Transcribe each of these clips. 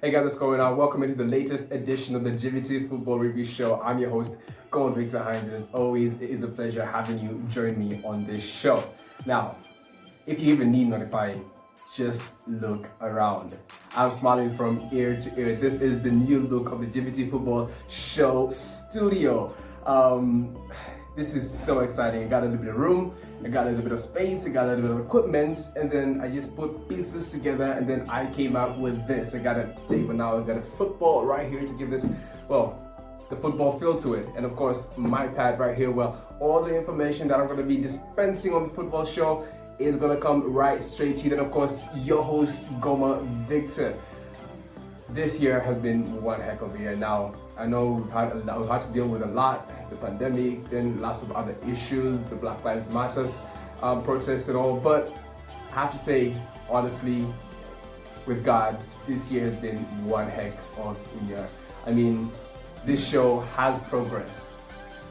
Hey guys, what's going on? Welcome into the latest edition of the GVT Football Review Show. I'm your host, Gordon Victor Hines, and as always, it is a pleasure having you join me on this show. Now, if you even need notifying, just look around. I'm smiling from ear to ear. This is the new look of the GVT Football Show studio. This is so exciting. I got a little bit of room, I got a little bit of space, I got a little bit of equipment, and then I just put pieces together, and then I came out with this. I got a table now, I got a football right here to give this, the football feel to it. And of course, my pad right here, all the information that I'm going to be dispensing on the football show is going to come right straight to you. Then of course, your host, Goma Victor. This year has been one heck of a year. Now, I know we've had to deal with a lot, the pandemic, then lots of other issues, the Black Lives Matter protests and all, but I have to say, honestly, with God, this year has been one heck of a year. I mean, this show has progressed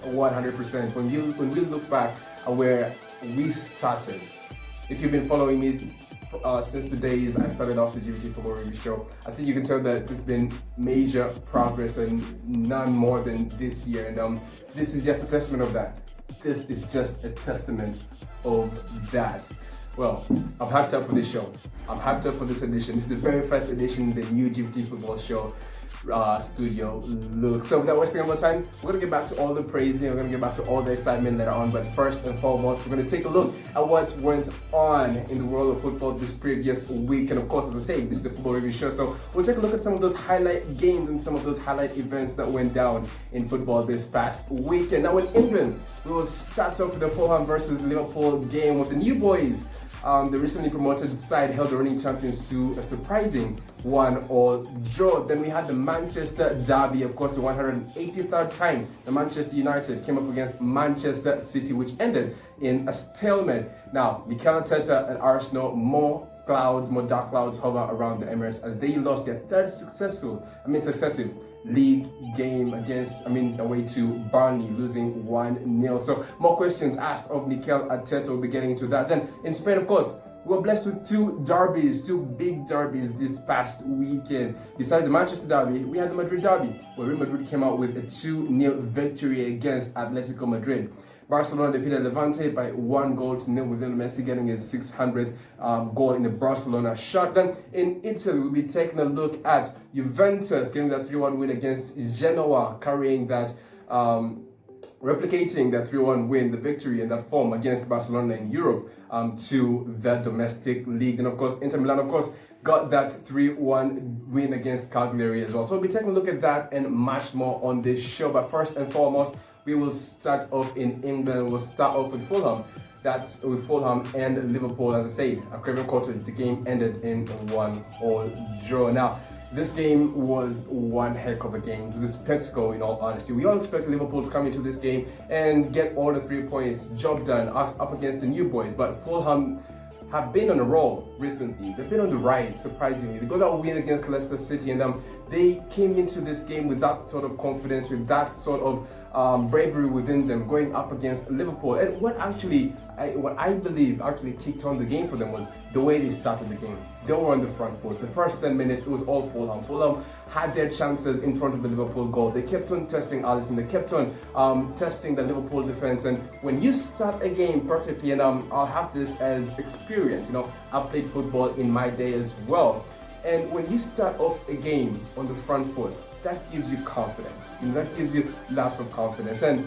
100%. When we look back at where we started, if you've been following me since the days I started off the GVT Football Review Show, I think you can tell that there's been major progress and none more than this year. And this is just a testament of that. This is just a testament of that. Well, I'm hyped up for this show. I'm hyped up for this edition. This is the very first edition of the new GVT Football Show studio look. So without wasting more time, we're gonna get back to all the praising, we're gonna get back to all the excitement later on, but first and foremost, we're gonna take a look at what went on in the world of football this previous week. And of course, as I say, this is the Football Review Show, so we'll take a look at some of those highlight games and some of those highlight events that went down in football this past weekend. Now in England, we will start off with the Fulham versus Liverpool game with the new boys. The recently promoted side held the reigning champions to a surprising 1-1 draw. Then we had the Manchester derby, of course, the 183rd time the Manchester United came up against Manchester City, which ended in a stalemate. Now, Mikel Arteta and Arsenal, more dark clouds hover around the Emirates as they lost their third successive league game away to Burnley, losing 1-0. So more questions asked of Mikel Arteta. We'll be getting into that. Then in Spain, of course, we were blessed with two big derbies this past weekend. Besides the Manchester derby, we had the Madrid derby, where Real Madrid came out with a 2-0 victory against Atletico Madrid. Barcelona defeated Levante by 1-0 with Messi getting his 600th goal in the Barcelona shirt. Then in Italy, we'll be taking a look at Juventus getting that 3-1 win against Genoa, carrying that, replicating that 3-1 win, the victory in that form against Barcelona in Europe to the domestic league. And of course, Inter Milan, of course, got that 3-1 win against Cagliari as well. So we'll be taking a look at that and much more on this show. But first and foremost, we will start off in England. We'll start off with Fulham. That's with Fulham and Liverpool. As I said, a Craven Cottage, the game ended in a 1-1 draw. Now, this game was one heck of a game. It was a spectacle, in all honesty. We all expected Liverpool to come into this game and get all the 3 points, job done, up against the new boys. But Fulham have been on a roll recently. They've been on the rise, surprisingly. They got that win against Leicester City, and they came into this game with that sort of confidence, with that sort of bravery within them, going up against Liverpool. And what I believe actually kicked on the game for them was the way they started the game. They were on the front foot. The first 10 minutes, it was all Fulham. Fulham had their chances in front of the Liverpool goal. They kept on testing Alisson. They kept on testing the Liverpool defense. And when you start a game perfectly, and I'll have this as experience, I've played football in my day as well. And when you start off a game on the front foot, that gives you confidence. That gives you lots of confidence. And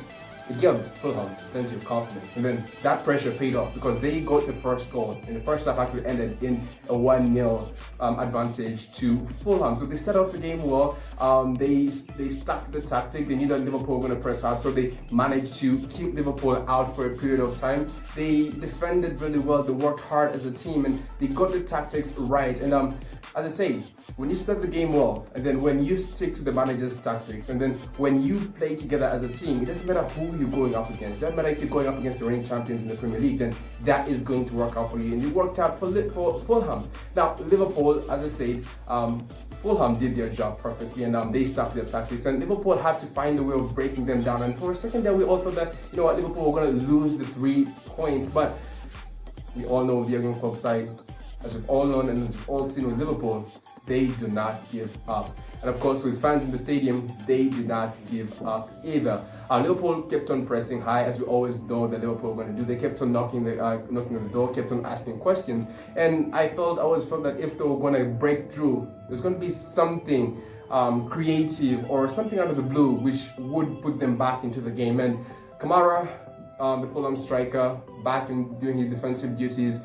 it gave Fulham plenty of confidence. And then that pressure paid off because they got the first goal. And the first half actually ended in a 1-0 advantage to Fulham. So they started off the game well. They stuck to the tactic. They knew that Liverpool were going to press hard. So they managed to keep Liverpool out for a period of time. They defended really well. They worked hard as a team. And they got the tactics right. And as I say, when you start the game well, and then when you stick to the manager's tactics, and then when you play together as a team, it doesn't matter who you're going up against. It doesn't matter if you're going up against the reigning champions in the Premier League, then that is going to work out for you. And it worked out for Fulham. Now, Liverpool, as I say, Fulham did their job perfectly, and they stopped their tactics. And Liverpool had to find a way of breaking them down. And for a second there, we all thought that, Liverpool were going to lose the 3 points. But we all know the Jurgen Klopp side, as we've all known and as we've all seen with Liverpool, they do not give up. And of course, with fans in the stadium, they did not give up either. Liverpool kept on pressing high, as we always know that Liverpool were going to do. They kept on knocking on the door, kept on asking questions. And I always felt that if they were going to break through, there's going to be something creative or something out of the blue which would put them back into the game. And Kamara, the Fulham striker, back in doing his defensive duties,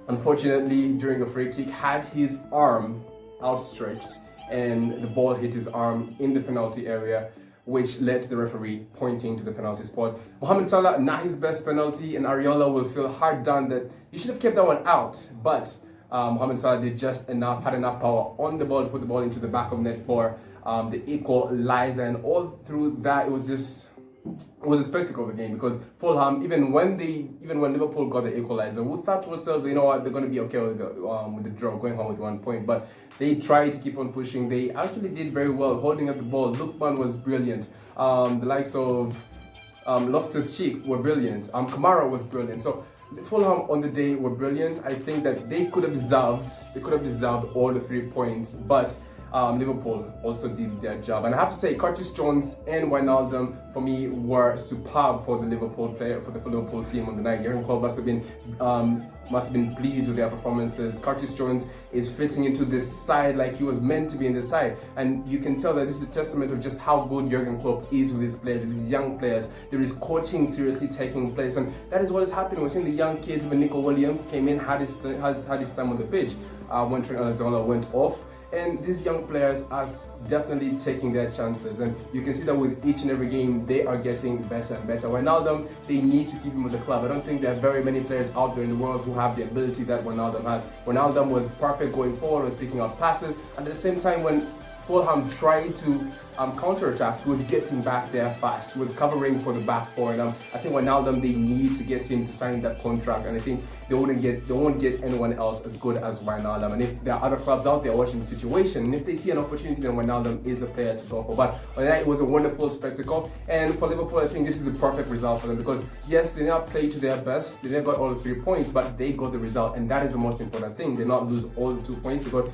unfortunately, during a free kick, had his arm outstretched and the ball hit his arm in the penalty area, which led to the referee pointing to the penalty spot. Mohamed Salah, not his best penalty, and Areola will feel hard done that you should have kept that one out. But Mohamed Salah did just enough, had enough power on the ball to put the ball into the back of net for the equalizer. And all through that, it was a spectacle of a game, because Fulham, even when Liverpool got the equalizer, we thought to ourselves, you know what, they're going to be okay with the draw, going home with 1 point. But they tried to keep on pushing. They actually did very well, holding up the ball. Lookman was brilliant. The likes of Loftus Cheek were brilliant. Kamara was brilliant. So Fulham on the day were brilliant. I think that they could have deserved all the 3 points, but Liverpool also did their job. And I have to say, Curtis Jones and Wijnaldum for me were superb for the Liverpool team on the night. Jurgen Klopp must have been pleased with their performances. Curtis Jones is fitting into this side like he was meant to be in this side, and you can tell that this is a testament of just how good Jurgen Klopp is with his players, with his young players. There is coaching seriously taking place, and that is what is happening. We're seeing the young kids. Even Nico Williams came in, had his time on the pitch when Trent Alexander went off. And these young players are definitely taking their chances, and you can see that with each and every game they are getting better and better. Wijnaldum, they need to keep him with the club. I don't think there are very many players out there in the world who have the ability that Wijnaldum has. Wijnaldum was perfect going forward, was picking up passes, and at the same time when Fulham tried to counter-attack, he was getting back there fast. He was covering for the back four, and I think Wijnaldum, they need to get him to sign that contract, and I think they won't get anyone else as good as Wijnaldum. And if there are other clubs out there watching the situation, and if they see an opportunity, then Wijnaldum is a player to go for. But on that, it was a wonderful spectacle, and for Liverpool, I think this is the perfect result for them, because yes, they did not play to their best, they never got all the 3 points, but they got the result, and that is the most important thing. They did not lose all the 2 points, because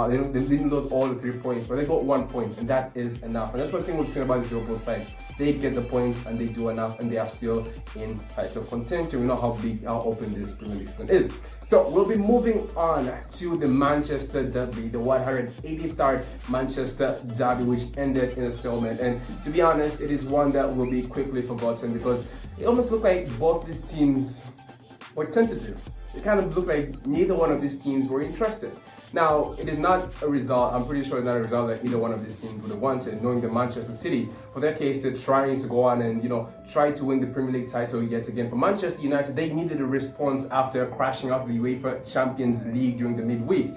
they didn't lose all the 3 points, but they got 1 point, and that is enough. And that's one thing we've seen about the Liverpool side. They get the points and they do enough, and they are still in title contention. We know how open this Premier League season is. So we'll be moving on to the Manchester Derby, the 183rd Manchester Derby, which ended in a stalemate. And to be honest, it is one that will be quickly forgotten, because it almost looked like both these teams were tentative. It kind of looked like neither one of these teams were interested. Now, it is not a result, I'm pretty sure it's not a result that either one of these teams would have wanted, knowing that Manchester City, for their case, they're trying to go on and, try to win the Premier League title yet again. For Manchester United, they needed a response after crashing out the UEFA Champions League during the midweek.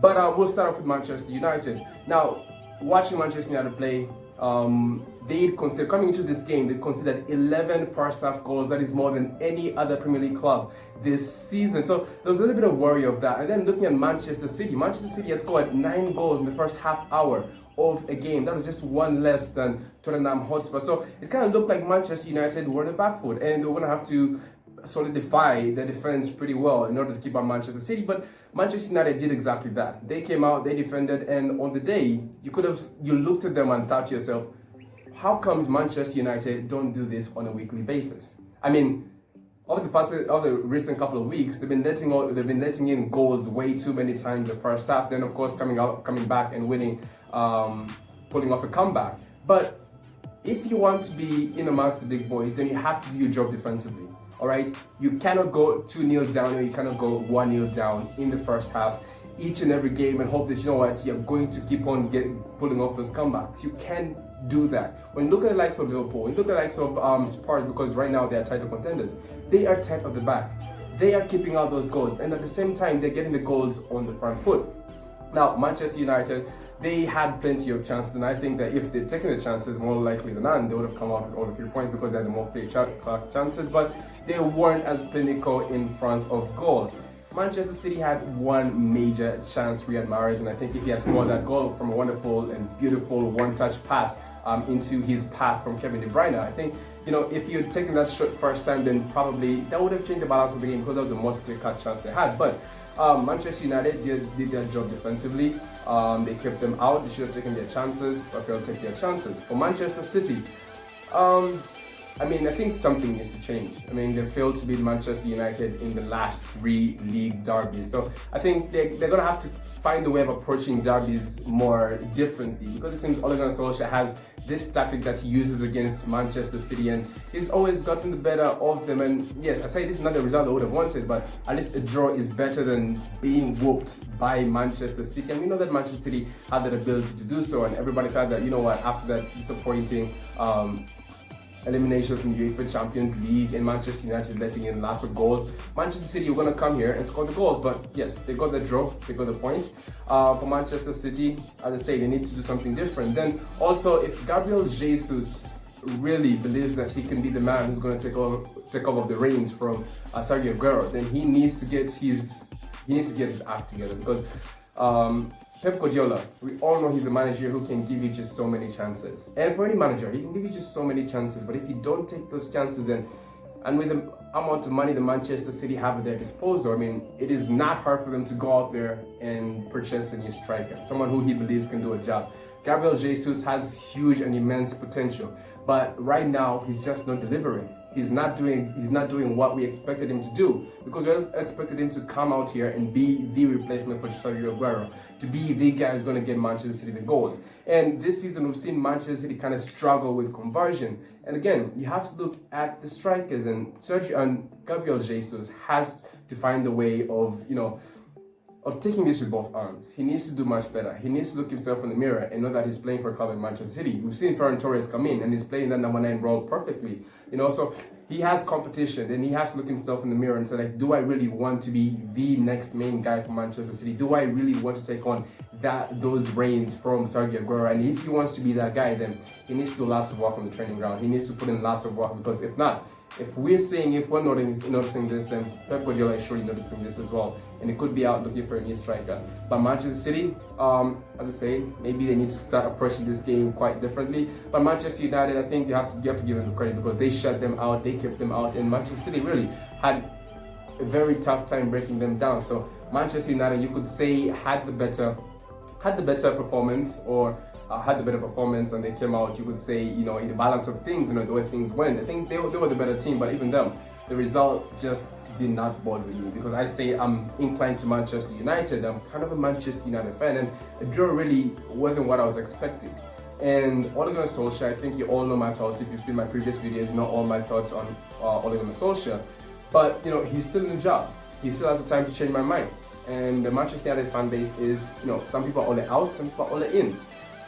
But we'll start off with Manchester United. Now, watching Manchester United play, coming into this game, they considered 11 first-half goals. That is more than any other Premier League club this season. So there was a little bit of worry of that. And then looking at Manchester City had scored 9 goals in the first half hour of a game. That was just one less than Tottenham Hotspur. So it kind of looked like Manchester United were on the back foot, and they were going to have to solidify their defense pretty well in order to keep out Manchester City. But Manchester United did exactly that. They came out, they defended, and on the day, you looked at them and thought to yourself, how comes Manchester United don't do this on a weekly basis? I mean, over the recent couple of weeks, they've been letting in goals way too many times in the first half. Then, of course, coming back and winning, pulling off a comeback. But if you want to be in amongst the big boys, then you have to do your job defensively. All right, you cannot go 2-0 down, or you cannot go 1-0 down in the first half each and every game and hope that you're going to keep on pulling off those comebacks. You can't do that. When you look at the likes of Liverpool, when you look at the likes of Spurs, because right now they are title contenders, they are tight at the back. They are keeping out those goals, and at the same time, they're getting the goals on the front foot. Now, Manchester United, they had plenty of chances, and I think that if they'd taken the chances, more likely than not, they would have come out with all the 3 points, because they had the more clear chances, but they weren't as clinical in front of goal. Manchester City had one major chance, Riyad Mahrez, and I think if he had scored that goal from a wonderful and beautiful one-touch pass into his path from Kevin De Bruyne, I think, if you had taken that shot first time, then probably that would have changed the balance of the game, because that was the most clear-cut chance they had. But Manchester United did their job defensively. They kept them out. They should have taken their chances, but failed to take their chances. For Manchester City, I think something needs to change. They failed to beat Manchester United in the last 3 league derbies. So I think they're going to have to find a way of approaching derbies more differently, because it seems Ole Gunnar Solskjaer has this tactic that he uses against Manchester City, and he's always gotten the better of them. And yes, I say this is not the result I would have wanted, but at least a draw is better than being whooped by Manchester City. And we know that Manchester City had that ability to do so, and everybody felt that, after that disappointing elimination from the UEFA Champions League and Manchester United letting in lots of goals, Manchester City were going to come here and score the goals. But yes, they got the draw, they got the point. For Manchester City, as I say, they need to do something different. Then also, if Gabriel Jesus really believes that he can be the man who's going to take over the reins from Sergio Aguero, then he needs to get his act together, because Pep Guardiola, we all know he's a manager who can give you just so many chances. And for any manager, he can give you just so many chances. But if you don't take those chances, then, and with the amount of money the Manchester City have at their disposal, it is not hard for them to go out there and purchase a new striker, someone who he believes can do a job. Gabriel Jesus has huge and immense potential, but right now he's just not delivering. He's not doing what we expected him to do, because we expected him to come out here and be the replacement for Sergio Aguero, to be the guy who's going to get Manchester City the goals. And this season we've seen Manchester City kind of struggle with conversion. And again, you have to look at the strikers, and Sergio and Gabriel Jesus has to find a way of taking this with both arms. He needs to do much better. He needs to look himself in the mirror and know that he's playing for a club in Manchester City. We've seen Ferran Torres come in and he's playing that number 9 role perfectly. So he has competition, and he has to look himself in the mirror and say, do I really want to be the next main guy for Manchester City? Do I really want to take on those reins from Sergio Aguero? And if he wants to be that guy, then he needs to do lots of work on the training ground. He needs to put in lots of work, because if not, if we're noticing this, then Pep Guardiola is surely noticing this as well, and he could be out looking for a new striker. But Manchester City, as I say, maybe they need to start approaching this game quite differently. But Manchester United, I think you have to give them the credit, because they shut them out, they kept them out, and Manchester City really had a very tough time breaking them down. So Manchester United, you could say, had the better performance, or had the better performance, and they came out, you could say, in the balance of things, the way things went. I think they were the better team, but even them, the result just did not bother me, because I say I'm inclined to Manchester United. I'm kind of a Manchester United fan, and a draw really wasn't what I was expecting. And Ole Gunnar Solskjaer, I think you all know my thoughts. If you've seen my previous videos, you know all my thoughts on Ole Gunnar Solskjaer. But he's still in the job. He still has the time to change my mind. And the Manchester United fan base is, some people are Ole out, some people are Ole in.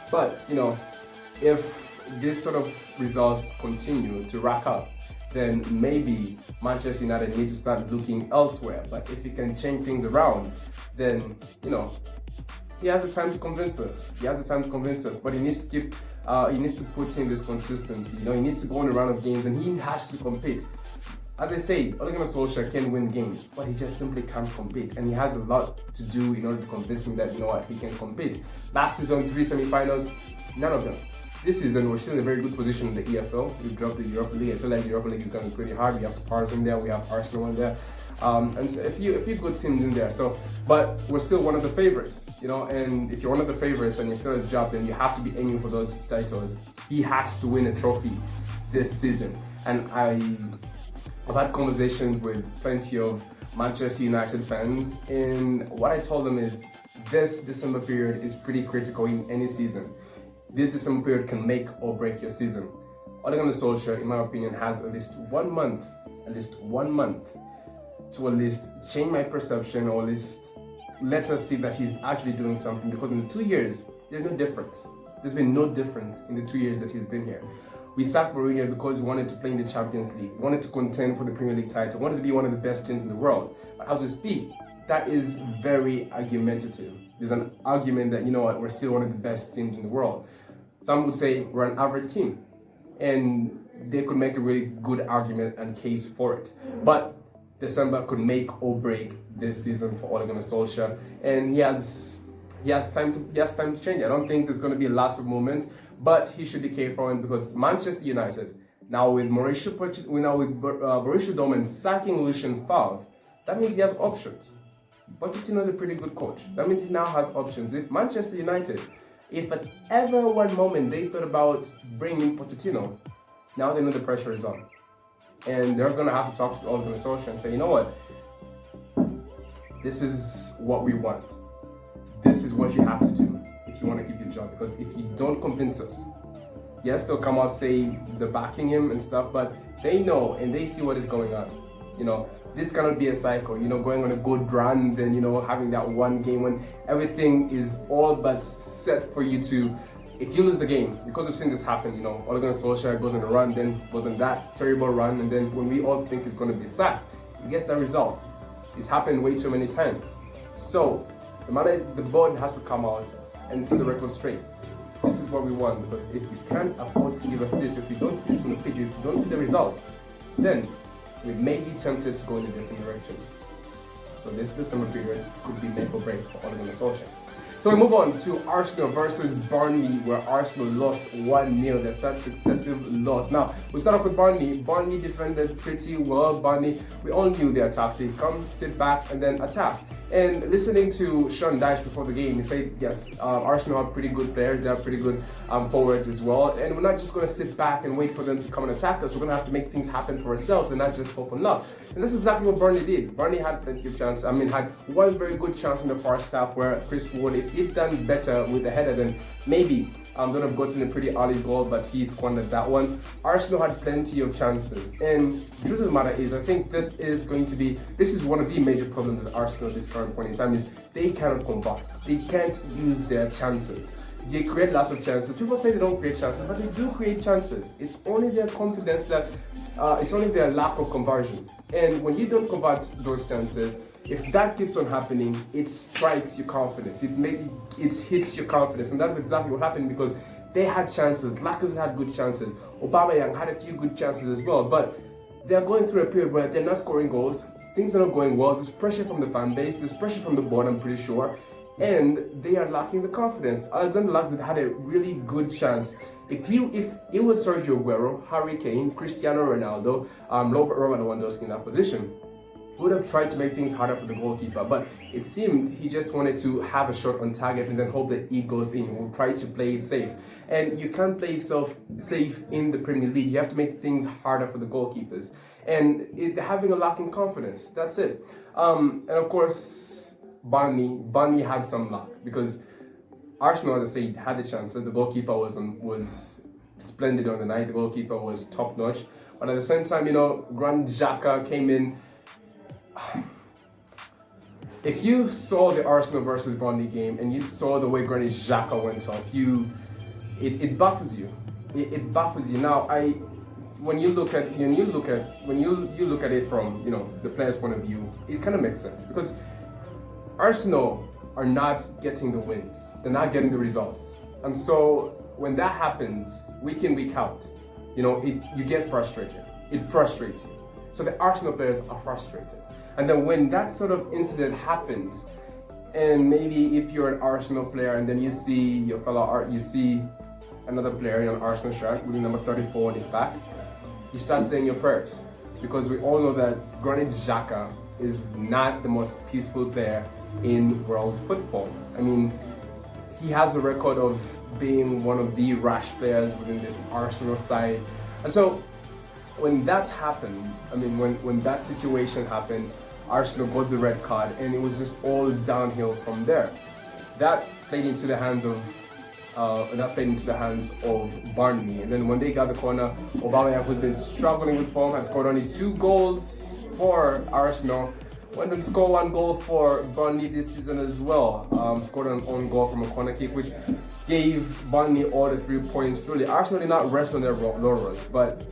But, if this sort of results continue to rack up, then maybe Manchester United need to start looking elsewhere. But if he can change things around, then, he has the time to convince us. But he needs to put in this consistency. He needs to go on a round of games, and he has to compete. As I say, Ole Gunnar Solskjaer can win games, but he just simply can't compete. And he has a lot to do in order to convince me that, he can compete. Last season, 3 semi-finals, none of them. This season, we're still in a very good position in the EFL. We've dropped the Europa League. I feel like the Europa League is going pretty hard. We have Spurs in there, we have Arsenal in there. And so a few good teams in there. But we're still one of the favorites, and if you're one of the favorites and you're still at the job, then you have to be aiming for those titles. He has to win a trophy this season. And I've had conversations with plenty of Manchester United fans, and what I told them is this December period is pretty critical in any season. This December period can make or break your season. Ole Gunnar Solskjaer, in my opinion, has at least one month to at least change my perception, or at least let us see that he's actually doing something, because in the 2 years, there's no difference. There's been no difference in the 2 years that he's been here. We sacked Mourinho because we wanted to play in the Champions League, we wanted to contend for the Premier League title, we wanted to be one of the best teams in the world. But as we speak, that is very argumentative. There's an argument that, we're still one of the best teams in the world. Some would say we're an average team, and they could make a really good argument and case for it. But December could make or break this season for Ole Gunnar Solskjaer, and he has time to change. I don't think there's going to be lots of moments, but he should be careful, because Manchester United now with Borussia Dortmund sacking Lucien Favre, that means he has options. Pochettino is a pretty good coach. That means he now has options. If Manchester United, if at ever one moment they thought about bringing Pochettino, now they know the pressure is on. And they're going to have to talk to the organization and say, you know what? This is what we want. This is what you have to do if you want to keep your job. Because if you don't convince us, yes, they'll come out say they're backing him and stuff, but they know and they see what is going on. You know, this cannot be a cycle, you know, going on a good run, then, you know, having that one game when everything is all but set for you to, if you lose the game, because we've seen this happen, you know, Ole Gunnar Solskjaer goes on a run, then goes on that terrible run, and then when we all think he's going to be sacked, he gets that result. It's happened way too many times. So, the board has to come out and set the record straight. This is what we want, because if you can't afford to give us this, if you don't see this on the pitch, if you don't see the results, then we may be tempted to go in a different direction. So this summer period could be make or break for Ole Gunnar Solskjaer. So we move on to Arsenal versus Burnley, where Arsenal lost 1-0, their third successive loss. Now, we start off with Burnley. Burnley defended pretty well. Burnley, we all knew their tactic. Come, sit back, and then attack. And listening to Sean Dyche before the game, he said, yes, Arsenal have pretty good players. They have pretty good forwards as well. And we're not just going to sit back and wait for them to come and attack us. We're going to have to make things happen for ourselves and not just hope on luck. And that's exactly what Burnley did. Burnley had plenty of chances. I mean, had one very good chance in the first half where Chris Wood, if he'd done better with the header, then maybe would have gotten a pretty early goal, but he squandered that one. Arsenal had plenty of chances. And the truth of the matter is, I think this is one of the major problems with Arsenal at this current point in time, is they cannot convert. They can't use their chances. They create lots of chances. People say they don't create chances, but they do create chances. It's only their confidence that, it's only their lack of conversion. And when you don't convert those chances, if that keeps on happening, it strikes your confidence. It hits your confidence, and that's exactly what happened, because they had chances. Lacazette had good chances. Aubameyang had a few good chances as well, but they're going through a period where they're not scoring goals. Things are not going well. There's pressure from the fan base. There's pressure from the board, I'm pretty sure, and they are lacking the confidence. Alexander Lacazette had a really good chance. If it was Sergio Aguero, Harry Kane, Cristiano Ronaldo, Robert Lewandowski in that position, would have tried to make things harder for the goalkeeper, but it seemed he just wanted to have a shot on target and then hope that it goes in. He will try to play it safe. And you can't play safe in the Premier League. You have to make things harder for the goalkeepers. And having a lack in confidence, that's it. And of course, Burnley had some luck, because Arsenal, as I said, had the chances. The goalkeeper was splendid on the night. The goalkeeper was top notch. But at the same time, you know, Granit Xhaka came in. If you saw the Arsenal versus Burnley game and you saw the way Granit Xhaka went off, it baffles you. It baffles you. Now, when you look at it from, you know, the player's point of view, it kind of makes sense, because Arsenal are not getting the wins. They're not getting the results, and so when that happens, week in, week out, you know, you get frustrated. It frustrates you. So the Arsenal players are frustrated. And then when that sort of incident happens, and maybe if you're an Arsenal player and then you see another player in an Arsenal shirt with number 34 on his back, you start saying your prayers. Because we all know that Granit Xhaka is not the most peaceful player in world football. I mean, he has a record of being one of the rash players within this Arsenal side. And so when that happened, I mean, when that situation happened, Arsenal got the red card, and it was just all downhill from there. That played into the hands of Burnley. And then when they got the corner, Aubameyang, who's been struggling with form, had scored only 2 goals for Arsenal. Went on to score 1 goal for Burnley this season as well. Scored an own goal from a corner kick, which gave Burnley all the 3 points. Really, Arsenal did not rest on their laurels, but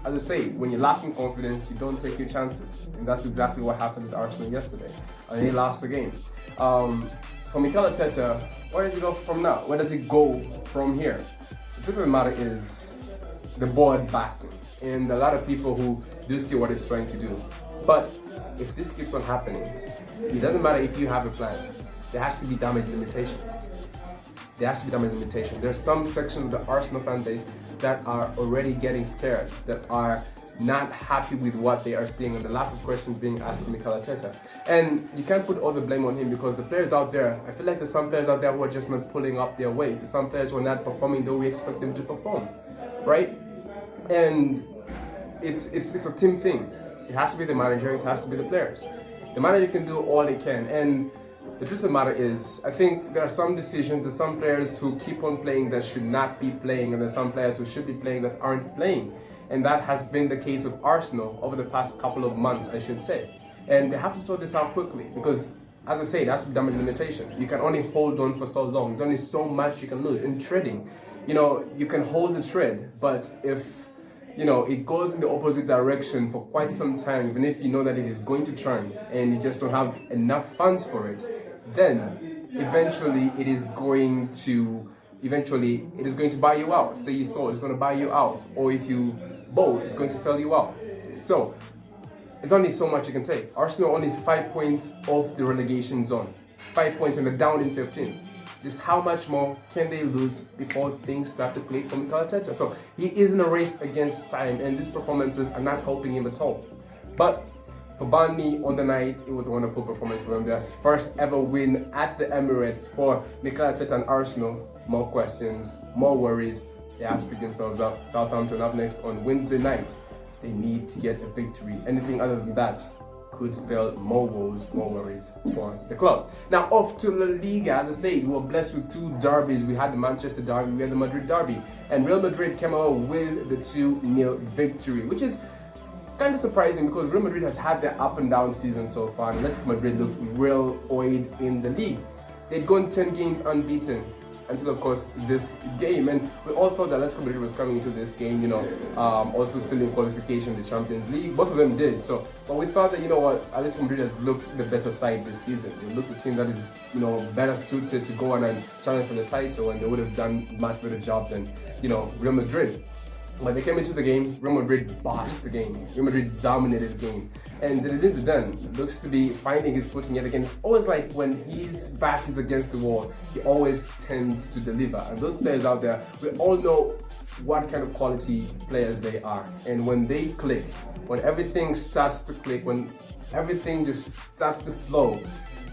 as I say, when you're lacking confidence, you don't take your chances. And that's exactly what happened with Arsenal yesterday. And they lost the game. For Mikel Arteta, where does it go from now? Where does it go from here? The truth of the matter is, the board backs him. And a lot of people who do see what he's trying to do. But if this keeps on happening, it doesn't matter if you have a plan. There has to be damage limitation. There has to be damage limitation. There's some sections of the Arsenal fan base that are already getting scared, that are not happy with what they are seeing, and the last of questions being asked to Mikel Arteta. And you can't put all the blame on him, because the players out there, I feel like there's some players out there who are just not pulling up their weight. There's some players who are not performing the way we expect them to perform, right? And it's a team thing. It has to be the manager, it has to be the players. The manager can do all they can, and the truth of the matter is, I think there are some decisions, there's some players who keep on playing that should not be playing, and there's some players who should be playing that aren't playing. And that has been the case of Arsenal over the past couple of months, I should say. And they have to sort this out quickly, because, as I say, it has to be damage limitation. You can only hold on for so long. There's only so much you can lose. In trading, you can hold the trade, but if it goes in the opposite direction for quite some time, even if you know that it is going to turn and you just don't have enough funds for it, then eventually it is going to buy you out. Say you sold, it's going to buy you out. Or if you bought, it's going to sell you out. So it's only so much you can take. Arsenal only 5 points off the relegation zone. 5 points, and they're down in 15. Just how much more can they lose before things start to click for Mikel Arteta? So he is in a race against time, and these performances are not helping him at all. But for Burnley on the night, it was a wonderful performance for them. Their first ever win at the Emirates for Mikel Arteta and Arsenal. More questions, more worries. They have to pick themselves up. Southampton up next on Wednesday night. They need to get a victory. Anything other than that could spell more woes, more worries for the club. Now off to La Liga. As I said, we were blessed with two derbies. We had the Manchester derby, we had the Madrid derby, and Real Madrid came out with the 2-0 victory, which is kind of surprising because Real Madrid has had their up and down season so far, and Atletico Madrid looked real oiled in the league. They'd gone 10 games unbeaten until, of course, this game, and we all thought that Atletico Madrid was coming into this game, also still in qualification, the Champions League. Both of them did. So, but we thought that, Atletico Madrid has looked the better side this season. They looked a team that is, better suited to go on and challenge for the title, and they would have done much better job than, Real Madrid. When they came into the game, Real Madrid bossed the game. Real Madrid dominated the game. And Zinedine Zidane looks to be finding his footing yet again. It's always like when his back is against the wall, he always tends to deliver. And those players out there, we all know what kind of quality players they are. And when they click, when everything starts to click, when everything just starts to flow,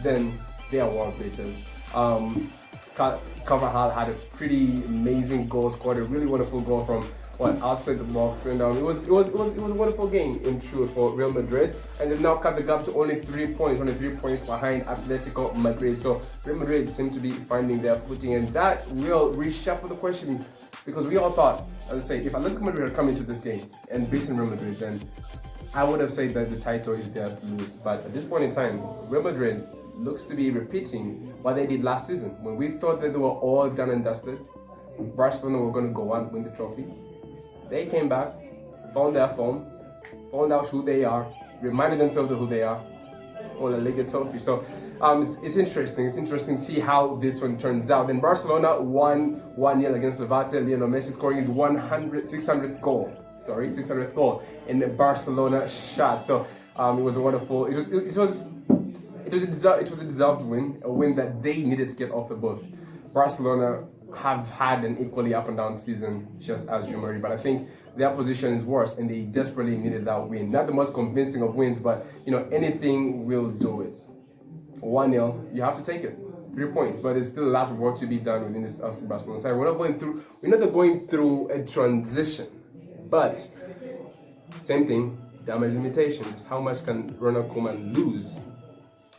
then they are world beaters. Carvajal had a pretty amazing goal, scored a really wonderful goal from outside the box, and it was a wonderful game in truth for Real Madrid, and they've now cut the gap to only 3 points behind Atletico Madrid. So Real Madrid seem to be finding their footing, and that will reshuffle the question, because we all thought, as I say, if Atletico Madrid had come into this game and beaten Real Madrid, then I would have said that the title is theirs to lose. But at this point in time, Real Madrid looks to be repeating what they did last season, when we thought that they were all done and dusted. Barcelona were going to go on win the trophy. They came back, found their form, found out who they are, reminded themselves of who they are, won a Liga trophy. So it's interesting. It's interesting to see how this one turns out. Then Barcelona won 1-0 against Levante. Lionel Messi scoring his 600th goal in the Barcelona shot. So it was a wonderful. It was a deserved win, a win that they needed to get off the books. Barcelona have had an equally up and down season, just as Real Madrid, but I think their position is worse, and they desperately needed that win. Not the most convincing of wins, but anything will do it. 1-0, you have to take it. 3 points, but there's still a lot of work to be done within this FC Barcelona side. We're not going through a transition, but same thing, damage limitations. How much can Ronald Koeman lose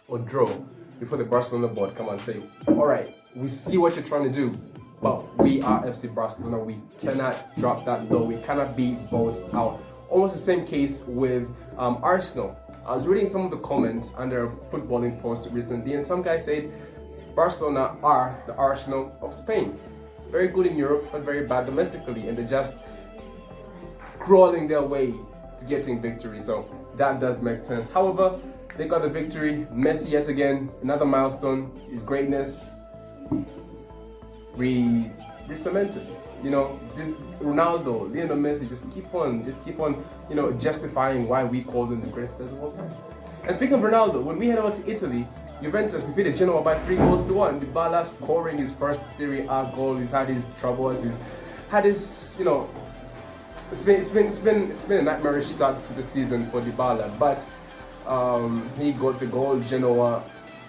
or draw before the Barcelona board come and say, all right, we see what you're trying to do, but we are FC Barcelona. We cannot drop that low. We cannot be bought out. Almost the same case with Arsenal. I was reading some of the comments under a footballing post recently, and some guy said Barcelona are the Arsenal of Spain. Very good in Europe, but very bad domestically, and they're just crawling their way to getting victory. So that does make sense. However, they got the victory. Messi, yes again, another milestone. His greatness re-cemented. This Ronaldo, Lionel Messi just keep on, justifying why we call them the greatest players of all time. And speaking of Ronaldo, when we head over to Italy, Juventus defeated Genoa by 3-1. Dybala scoring his first Serie A goal. He's had his troubles. He's had his, it's been a nightmarish start to the season for Dybala, but he got the goal. Genoa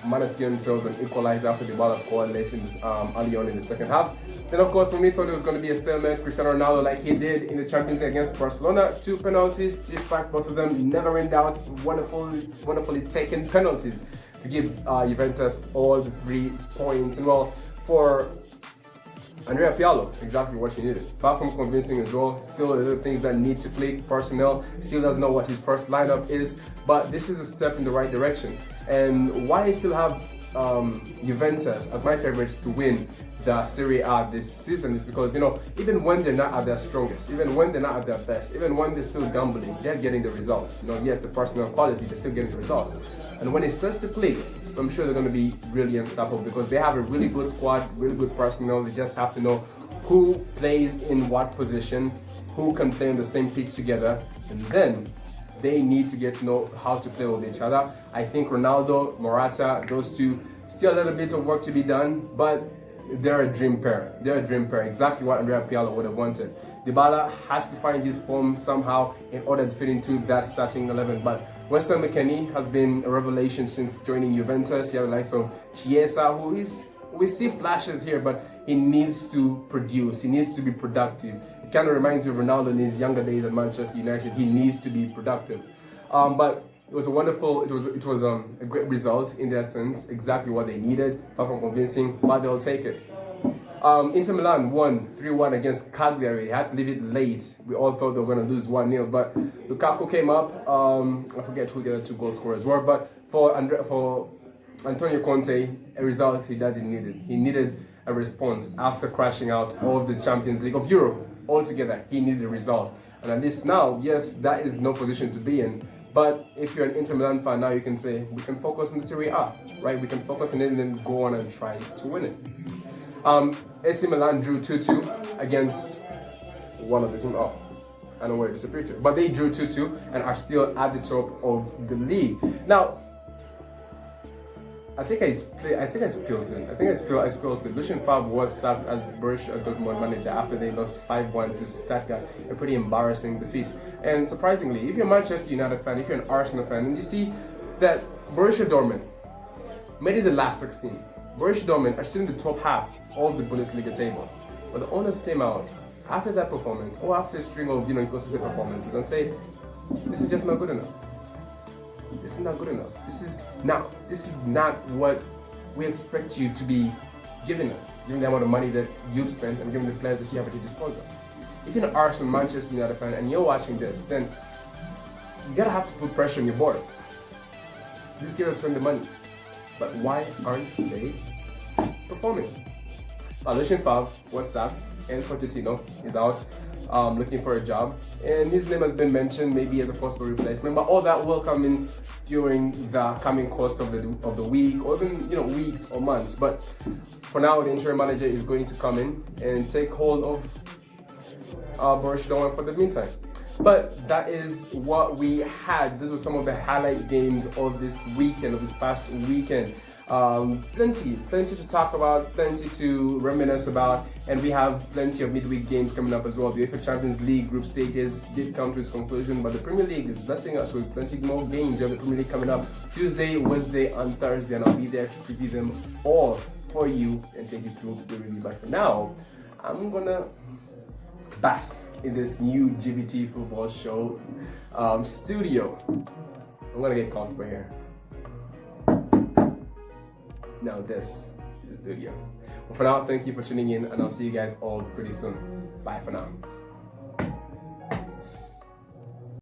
managed to get themselves an equalizer after Dybala scored late in this, early on in the second half. Then of course when we thought it was going to be a stalemate, Cristiano Ronaldo, like he did in the Champions League against Barcelona, 2 penalties, despite both of them never in doubt, wonderfully taken penalties to give Juventus all the 3 points. And well, for Andrea Pirlo, exactly what she needed. Far from convincing as well, still a little things that need to click. Personnel, still doesn't know what his first lineup is, but this is a step in the right direction. And why I still have Juventus as my favorites to win the Serie A this season is because, you know, even when they're not at their strongest, even when they're not at their best, even when they're still gambling, they're getting the results. You know, yes, the personnel quality, they're still getting the results. And when it starts to click, I'm sure they're going to be really unstoppable because they have a really good squad, really good personnel. They just have to know who plays in what position, who can play on the same pitch together, and then they need to get to know how to play with each other. I think Ronaldo, Morata, those two, still a little bit of work to be done, but they're a dream pair. They're a dream pair, exactly what Andrea Pirlo would have wanted. Dybala has to find his form somehow in order to fit into that starting 11, but Weston McKennie has been a revelation since joining Juventus. You have the likes of Chiesa, we see flashes here, but he needs to produce. He needs to be productive. It kind of reminds me of Ronaldo in his younger days at Manchester United. He needs to be productive. But it was a wonderful, it was a great result in their sense, exactly what they needed, far from convincing, but they'll take it. Inter Milan won 3-1 against Cagliari. They had to leave it late. We all thought they were going to lose 1-0, but Lukaku came up. I forget who the other 2 goal scorers were, but for Antonio Conte, a result he didn't need it. He needed a response after crashing out all of the Champions League of Europe altogether. He needed a result, and at least now, yes, that is no position to be in. But if you're an Inter Milan fan now, you can say we can focus on the Serie A, right? We can focus on it and then go on and try to win it. AC Milan drew 2-2 against one of the teams. Oh, I know where it disappeared to. But they drew 2-2 and are still at the top of the league. Now, I think I spilled it. Lucien Favre was sacked as the Borussia Dortmund manager after they lost 5-1 to Stuttgart, a pretty embarrassing defeat. And surprisingly, if you're a Manchester United fan, if you're an Arsenal fan, and you see that Borussia Dortmund made it the last 16, Borussia Dortmund are still in the top half of the Bundesliga table. But the owners came out after that performance, or after a string of inconsistent performances, and said, "This is just not good enough. This is not good enough. This is not what we expect you to be giving us, given the amount of money that you've spent and given the players that you have at your disposal." If you're an Arsenal, Manchester United fan, and you're watching this, then you gotta have to put pressure on your board. These guys spend the money. But why aren't they performing? Lucien Favre was sacked, and Pochettino is out looking for a job, and his name has been mentioned maybe as a possible replacement. But all that will come in during the coming course of the week, or even weeks or months. But for now, the interim manager is going to come in and take hold of Borussia Dortmund for the meantime. But that is what we had. This was some of the highlight games of this weekend, of this past weekend. Plenty to talk about, plenty to reminisce about, and we have plenty of midweek games coming up as well. The UEFA Champions League group stages did come to its conclusion, but the Premier League is blessing us with plenty more games. We have the Premier League coming up Tuesday, Wednesday, and Thursday, and I'll be there to preview them all for you and take you through the review. But for now, I'm gonna bask in this new GBT football show studio. I'm gonna get comfortable here. Now this is the studio. But for now, thank you for tuning in, and I'll see you guys all pretty soon. Bye for now.